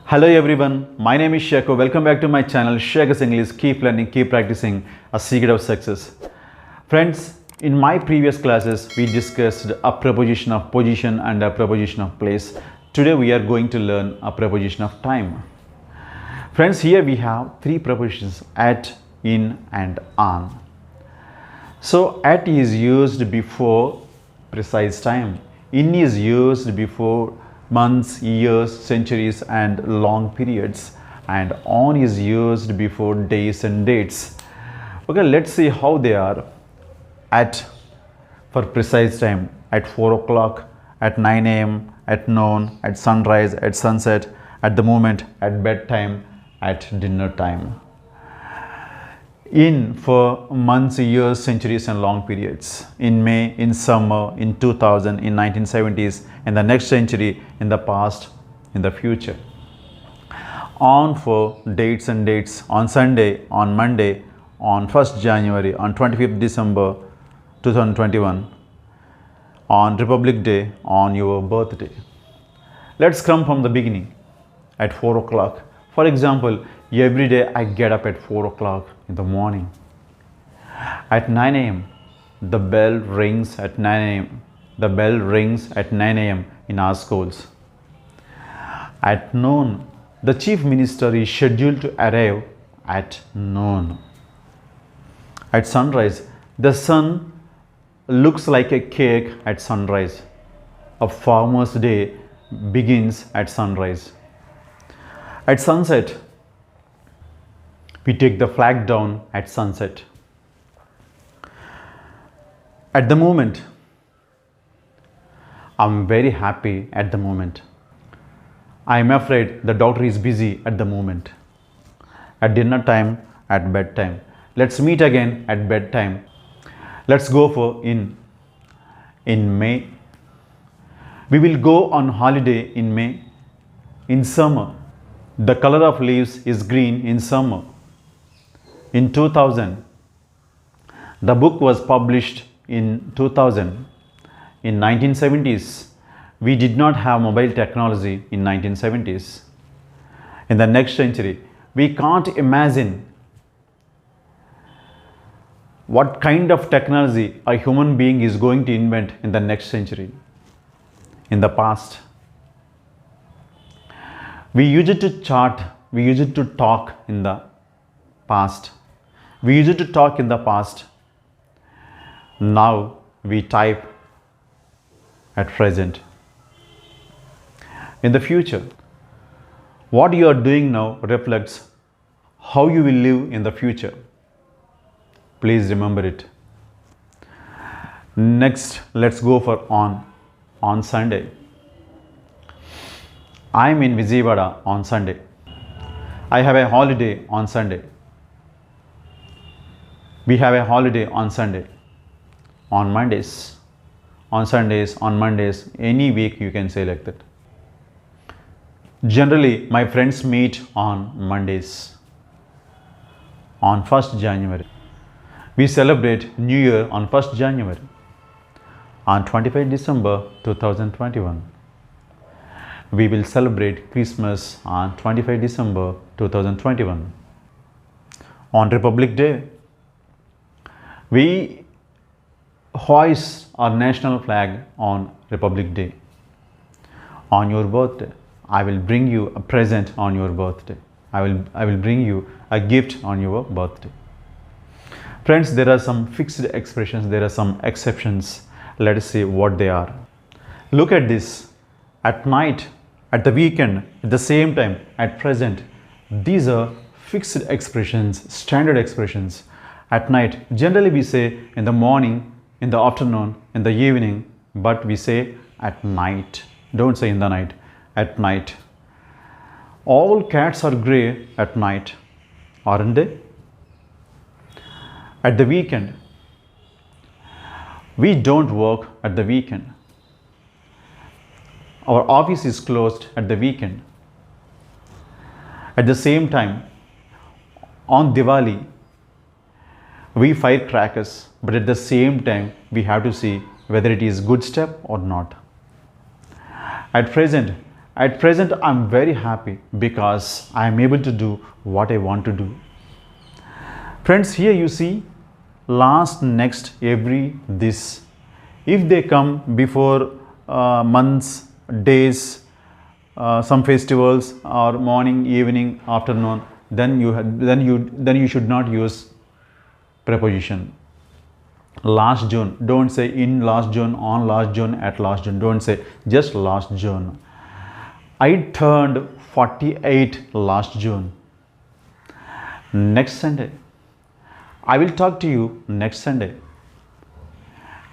Hello everyone, my name is Sheko. Welcome back to my channel Sheko's English. Keep learning, keep practicing, a secret of success. Friends, in my previous classes we discussed a preposition of position and a preposition of place. Today we are going to learn a preposition of time. Friends, here we have three prepositions: at, in and on. So at is used before precise time. In is used before months, years, centuries and long periods, and on is used before days and dates. Okay, let's see how they are. At for precise time, at 4 o'clock, at 9 a.m., at noon, at sunrise, at sunset, at the moment, at bedtime, at dinner time. In for months, years, centuries and long periods. In May, in summer, in 2000, in 1970s, in the next century, in the past, in the future. On for dates and dates. On Sunday, on Monday, on 1st January, on 25th December 2021, on Republic Day, on your birthday. Let's come from the beginning. At 4 o'clock. For example, every day I get up at 4 o'clock in the morning. At 9 a.m. the bell rings at 9 a.m. The bell rings at 9 a.m. in our schools. At noon, the chief minister is scheduled to arrive at noon. At sunrise, the sun looks like a cake at sunrise. A farmer's day begins at sunrise. At sunset, we take the flag down at sunset. At the moment, I'm very happy at the moment. I am afraid the doctor is busy at the moment. At dinner time, at bedtime. Let's meet again at bedtime. Let's go for in May. We will go on holiday in May. In summer, the color of leaves is green in summer. In 2000, the book was published in 2000. In 1970s, we did not have mobile technology in 1970s. In the next century, we can't imagine what kind of technology a human being is going to invent in the next century. In the past, we used to chat, we used to talk in the past. We used to talk in the past. Now we type at present. In the future, what you are doing now reflects how you will live in the future. Please remember it. Next, let's go for on Sunday. I am in Vijayawada on Sunday. I have a holiday on Sunday. We have a holiday on Sunday. On Mondays, on Sundays, on Mondays, any week you can say like that. Generally, my friends meet on Mondays. On 1st January, we celebrate New Year on 1st January. On 25th December 2021, we will celebrate Christmas on 25th December 2021. On Republic Day, we hoist our national flag on Republic Day. On your birthday, I will bring you a present on your birthday. I will bring you a gift on your birthday. Friends, there are some fixed expressions, there are some exceptions. Let us see what they are. Look at this. At night, at the weekend, at the same time, at present. These are fixed expressions, standard expressions. At night, generally we say in the morning, in the afternoon, in the evening, but we say at night. Don't say in the night, at night. All cats are grey at night, aren't they? At the weekend, we don't work at the weekend. Our office is closed at the weekend. At the same time, on Diwali, we fire crackers, but at the same time, we have to see whether it is good step or not. At present, At present, I'm very happy because I am able to do what I want to do. Friends, here you see last, next, every, this. If they come before months, days, some festivals, or morning, evening, afternoon, then you should not use preposition. Last June, don't say in last June, on last June, at last June. Don't say just last June. I turned 48 last June. Next Sunday. I will talk to you next Sunday.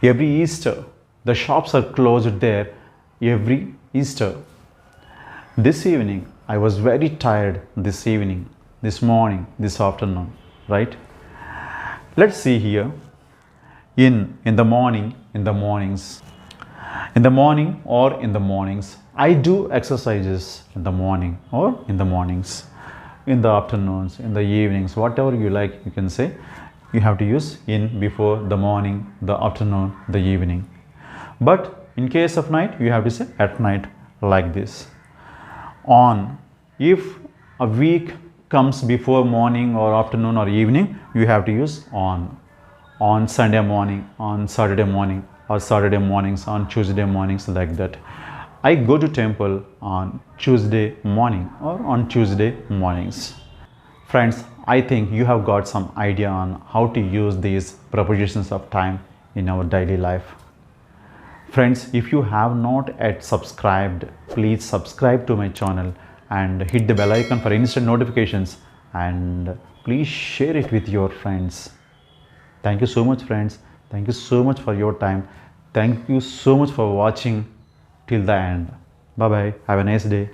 Every Easter, the shops are closed there every Easter. This evening, I was very tired this evening, this morning, this afternoon, right? Let's see here. In the morning, in the mornings. In the morning or in the mornings. I do exercises in the morning or in the mornings. In the afternoons, in the evenings, whatever you like, you can say. You have to use in before the morning, the afternoon, the evening. But in case of night, you have to say at night, like this. On. If a week comes before morning or afternoon or evening, you have to use on. On Sunday morning, on Saturday morning, or Saturday mornings, on Tuesday mornings, like that. I go to temple on Tuesday morning or on Tuesday mornings. Friends, I think you have got some idea on how to use these prepositions of time in our daily life. Friends, if you have not yet subscribed, please subscribe to my channel and hit the bell icon for instant notifications, and please share it with your friends. Thank you so much, friends. Thank you so much for your time. Thank you so much for watching till the end. Bye bye. Have a nice day.